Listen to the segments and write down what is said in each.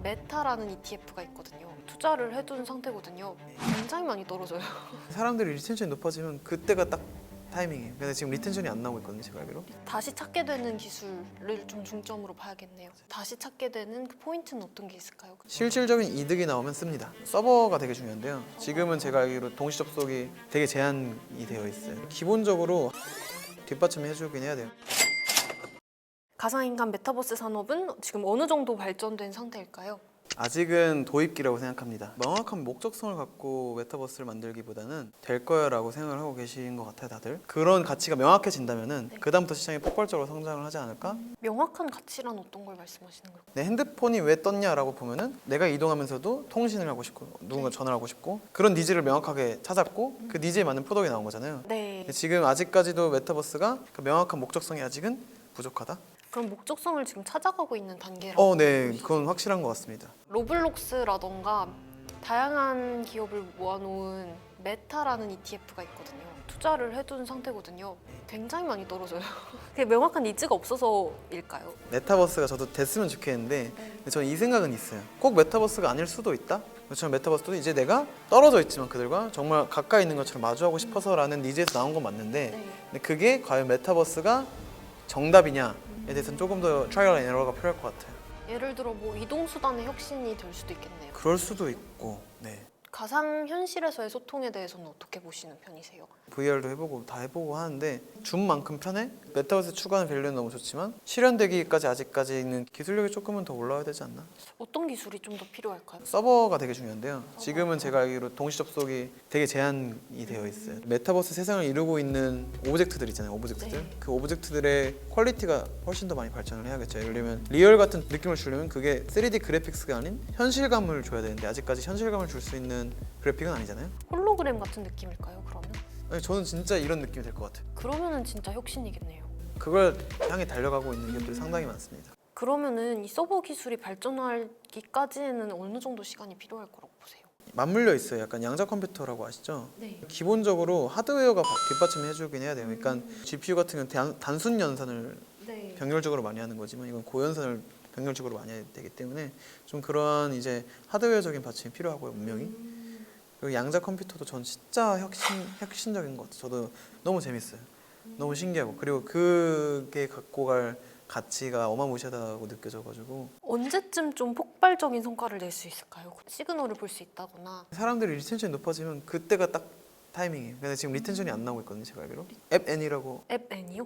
메타라는 ETF가 있거든요. 투자를 해둔 상태거든요. 굉장히 많이 떨어져요. 사람들이 리텐션이 높아지면 그때가 딱 타이밍이에요. 근데 지금 리텐션이 안 나오고 있거든요, 제가 알기로. 다시 찾게 되는 기술을 좀 중점으로 봐야겠네요. 다시 찾게 되는 그 포인트는 어떤 게 있을까요? 실질적인 이득이 나오면 씁니다. 서버가 되게 중요한데요. 지금은 제가 알기로 동시 접속이 되게 제한이 되어 있어요. 기본적으로 뒷받침해 주긴 해야 돼요. 가상인간 메타버스 산업은 지금 어느 정도 발전된 상태일까요? 아직은 도입기라고 생각합니다. 명확한 목적성을 갖고 메타버스를 만들기보다는 될 거야라고 생각을 하고 계신 것 같아요, 다들. 그런 가치가 명확해진다면은 그다음부터 시장이 폭발적으로 성장을 하지 않을까? 명확한 가치란 어떤 걸 말씀하시는 걸까요? 내 핸드폰이 왜 떴냐라고 보면은 내가 이동하면서도 통신을 하고 싶고 누군가 전화를 하고 싶고 그런 니즈를 명확하게 찾았고 그 니즈에 맞는 프로덕이 나온 거잖아요. 네. 근데 지금 아직까지도 메타버스가 그 명확한 목적성이 아직은 부족하다? 그럼 목적성을 지금 찾아가고 있는 단계라고 네, 보시죠? 그건 확실한 것 같습니다. 로블록스라던가 다양한 기업을 모아놓은 메타라는 ETF가 있거든요. 투자를 해둔 상태거든요. 굉장히 많이 떨어져요. 그게 명확한 니즈가 없어서일까요? 메타버스가 저도 됐으면 좋겠는데 근데 저는 이 생각은 있어요. 꼭 메타버스가 아닐 수도 있다? 그렇지만 메타버스도 이제 내가 떨어져 있지만 그들과 정말 가까이 있는 것처럼 마주하고 싶어서라는 니즈에서 나온 건 맞는데 네. 근데 그게 과연 메타버스가 정답이냐에 대해서는 조금 더 트라이얼 앤 에러가 필요할 것 같아요. 예를 들어 뭐 이동수단의 혁신이 될 수도 있겠네요. 그럴 수도 있고 네. 가상현실에서의 소통에 대해서는 어떻게 보시는 편이세요? VR도 해보고 다 해보고 하는데 준 만큼 편해? 메타버스 추구하는 밸류는 너무 좋지만 실현되기까지 아직까지는 기술력이 조금은 더 올라와야 되지 않나? 어떤 기술이 좀 더 필요할까요? 서버가 되게 중요한데요. 지금은 제가 알기로 동시 접속이 되게 제한이 되어 있어요. 메타버스 세상을 이루고 있는 오브젝트들 있잖아요. 오브젝트들. 네. 그 오브젝트들의 퀄리티가 훨씬 더 많이 발전을 해야겠죠. 예를 들면 리얼 같은 느낌을 주려면 그게 3D 그래픽스가 아닌 현실감을 줘야 되는데 아직까지 현실감을 줄 수 있는 그래픽은 아니잖아요. 홀로그램 같은 느낌일까요, 그러면? 아니, 저는 진짜 이런 느낌이 될 것 같아요. 그러면은 진짜 혁신이겠네요. 그걸 향해 달려가고 있는 기업들이 상당히 많습니다. 그러면은 이 서버 기술이 발전하기까지는 어느 정도 시간이 필요할 거라고 보세요? 맞물려 있어요. 약간 양자 컴퓨터라고 아시죠? 네. 기본적으로 하드웨어가 뒷받침해 주긴 해야 돼요. 그러니까 GPU 같은 경우는 단순 연산을 네. 병렬적으로 많이 하는 거지만 이건 고연산을 병렬적으로 많이 해야 되기 때문에 좀 그러한 이제 하드웨어적인 받침이 필요하고요, 분명히. 그리고 양자 컴퓨터도 전 진짜 혁신적인 것 같아요. 저도 너무 재밌어요. 너무 신기하고 그리고 그게 갖고 갈 가치가 어마무시하다고 느껴져가지고 언제쯤 좀 폭발적인 성과를 낼 수 있을까요? 시그널을 볼 수 있다거나. 사람들이 리텐션이 높아지면 그때가 딱 타이밍이에요. 근데 지금 리텐션이 안 나오고 있거든요, 제가 알기로. 앱 N이라고. 앱 N이요?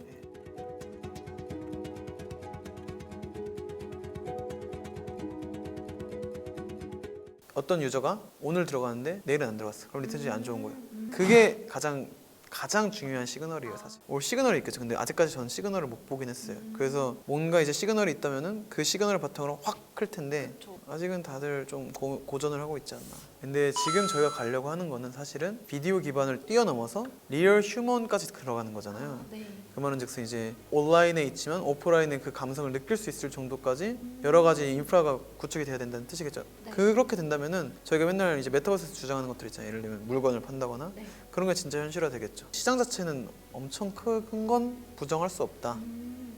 어떤 유저가 오늘 들어갔는데 내일은 안 들어갔어. 그럼 리텐션이 안 좋은 거예요. 그게 가장 중요한 시그널이에요, 사실. 올 시그널이 있겠죠. 근데 아직까지 저는 시그널을 못 보긴 했어요. 그래서 뭔가 이제 시그널이 있다면은 그 시그널을 바탕으로 확 클 텐데 그렇죠. 아직은 다들 좀 고전을 하고 있지 않나. 근데 지금 저희가 가려고 하는 거는 사실은 비디오 기반을 뛰어넘어서 리얼 휴먼까지 들어가는 거잖아요. 네. 그 말은즉슨 이제 온라인에 있지만 오프라인의 그 감성을 느낄 수 있을 정도까지 여러 가지 인프라가 구축이 돼야 된다는 뜻이겠죠. 네. 그렇게 된다면은 저희가 맨날 이제 메타버스에서 주장하는 것들 있잖아요. 예를 들면 물건을 판다거나 네. 그런 게 진짜 현실화 되겠죠. 시장 자체는 엄청 큰 건 부정할 수 없다.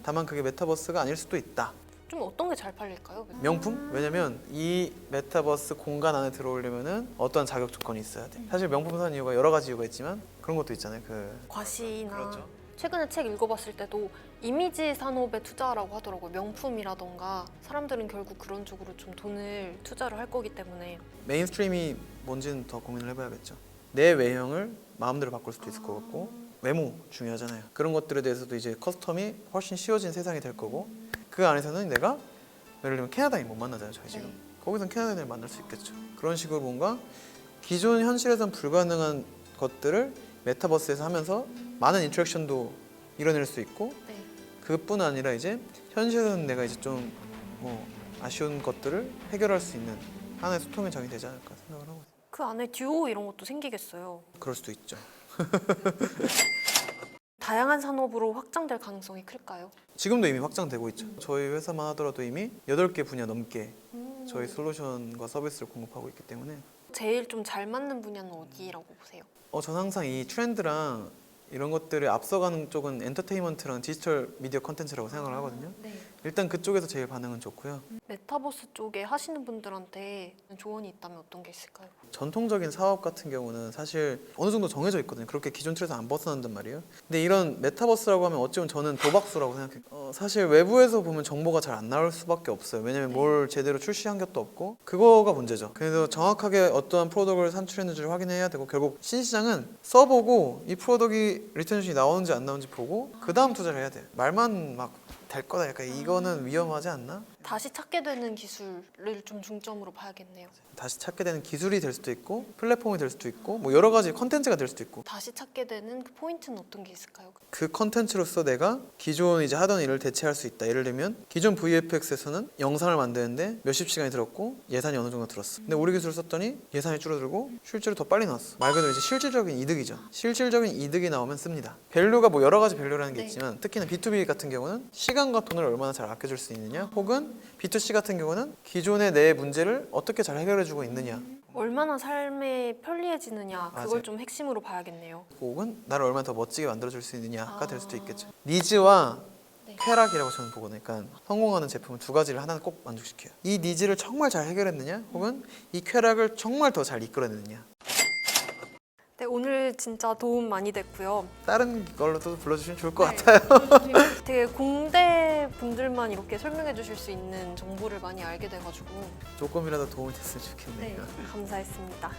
다만 그게 메타버스가 아닐 수도 있다. 좀 어떤 게 잘 팔릴까요? 명품? 왜냐면 이 메타버스 공간 안에 들어오려면은 어떠한 자격 조건이 있어야 돼. 사실 명품 사는 이유가 여러 가지 이유가 있지만 그런 것도 있잖아요. 과시나 그렇죠. 최근에 책 읽어봤을 때도 이미지 산업에 투자라고 하더라고요. 명품이라던가 사람들은 결국 그런 쪽으로 좀 돈을 투자를 할 거기 때문에 메인스트림이 뭔지는 더 고민을 해봐야겠죠. 내 외형을 마음대로 바꿀 수도 있을 것 같고 외모 중요하잖아요. 그런 것들에 대해서도 이제 커스텀이 훨씬 쉬워진 세상이 될 거고 그 안에서는 내가 예를 들면 캐나다인 못 만나잖아요, 저희 지금. 거기선 캐나다인을 만날 수 있겠죠. 그런 식으로 뭔가 기존 현실에선 불가능한 것들을 메타버스에서 하면서 많은 인터랙션도 이뤄낼 수 있고 네. 그뿐 아니라 이제 현실에서는 내가 이제 좀 뭐 아쉬운 것들을 해결할 수 있는 하나의 소통의 장이 되지 않을까 생각을 하고 있어요. 그 안에 듀오 이런 것도 생기겠어요. 그럴 수도 있죠. 다양한 산업으로 확장될 가능성이 클까요? 지금도 이미 확장되고 있죠. 저희 회사만 하더라도 이미 8개 분야 넘게 저희 솔루션과 서비스를 공급하고 있기 때문에 제일 좀 잘 맞는 분야는 어디라고 보세요? 전 항상 이 트렌드랑 이런 것들을 앞서가는 쪽은 엔터테인먼트랑 디지털 미디어 컨텐츠라고 생각을 하거든요. 네. 일단 그쪽에서 제일 반응은 좋고요. 메타버스 쪽에 하시는 분들한테 조언이 있다면 어떤 게 있을까요? 전통적인 사업 같은 경우는 사실 어느 정도 정해져 있거든요. 그렇게 기존 틀에서 안 벗어난단 말이에요. 근데 이런 메타버스라고 하면 어찌 보면 저는 도박수라고 생각해요. 사실 외부에서 보면 정보가 잘 안 나올 수밖에 없어요. 왜냐면 뭘 제대로 출시한 것도 없고 그거가 문제죠. 그래서 정확하게 어떠한 프로덕트를 산출했는지를 확인해야 되고 결국 신시장은 써보고 이 프로덕트이 리턴션이 나오는지 안 나오는지 보고 그 다음 투자를 해야 돼요. 말만 막 될 거다. 약간 이거는 위험하지 않나? 다시 찾게 되는 기술을 좀 중점으로 봐야겠네요. 다시 찾게 되는 기술이 될 수도 있고 플랫폼이 될 수도 있고 뭐 여러 가지 컨텐츠가 될 수도 있고 다시 찾게 되는 그 포인트는 어떤 게 있을까요? 그 컨텐츠로서 내가 기존 이제 하던 일을 대체할 수 있다. 예를 들면 기존 VFX에서는 영상을 만드는데 몇십 시간이 들었고 예산이 어느 정도 들었어. 근데 우리 기술을 썼더니 예산이 줄어들고 실제로 더 빨리 나왔어. 말 그대로 이제 실질적인 이득이죠. 실질적인 이득이 나오면 씁니다. 밸류가 뭐 여러 가지 밸류라는 게 네. 있지만 특히나 B2B 같은 경우는 시간과 돈을 얼마나 잘 아껴줄 수 있느냐 혹은 B2C 같은 경우는 기존의 내 문제를 어떻게 잘 해결해주고 있느냐 얼마나 삶에 편리해지느냐 그걸 맞아요. 좀 핵심으로 봐야겠네요. 혹은 나를 얼마나 더 멋지게 만들어줄 수 있느냐가 될 수도 아. 있겠죠. 니즈와 네. 쾌락이라고 저는 보거든요. 그러니까 성공하는 제품은 두 가지를 하나는 꼭 만족시켜요. 이 니즈를 정말 잘 해결했느냐 혹은 이 쾌락을 정말 더 잘 이끌어내느냐. 네, 오늘 진짜 도움 많이 됐고요. 다른 걸로도 불러주시면 좋을 것 네. 같아요. 되게 공대 분들만 이렇게 설명해 주실 수 있는 정보를 많이 알게 돼가지고 조금이라도 도움이 됐으면 좋겠네요. 감사했습니다.